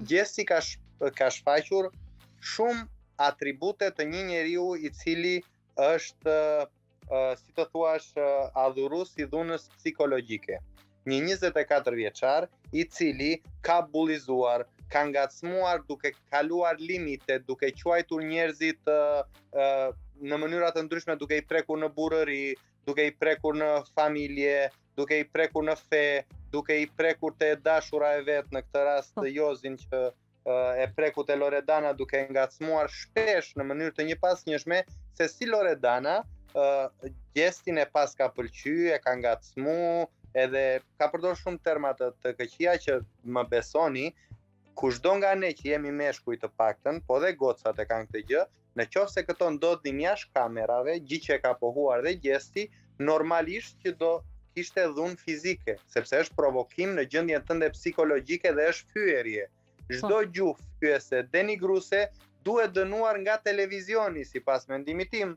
Gjesti ka shfaqur shumë atribute të një njeriu i cili është, si të thuash, adhurues i dhunës psikologjike. Një 24 vjeçar i cili ka bullizuar, ka ngacmuar duke kaluar limite, duke quajtur njerëzit në mënyra të ndryshme, duke i prekur në burrëri, duke i prekur në familje, duke i prekur në fe, duke i prekur te dashura e vet, në këtë rast Jozin që e preku te Loredana, duke ngacmuar shpesh në mënyrë të njëpasnjëshme se si Loredana gjestin e pas ka pëlqy, e ka ngacmu, edhe ka përdor shumë terma të këqija që më besoni, kushdo nga ne që jemi meshkuj të paktën, po dhe gocat e kanë këtë gjë, në qoftë se këto ndodhin jashtë kamerave, gjë që ka pohuar dhe gjesti, normalisht që do kishte dhunë fizike, sepse është provokim në gjendjen tënde psikologjike dhe është fyerje. Çdo gjuhë fyese, denigruese duhet dënuar nga televizioni, sipas mendimit tim.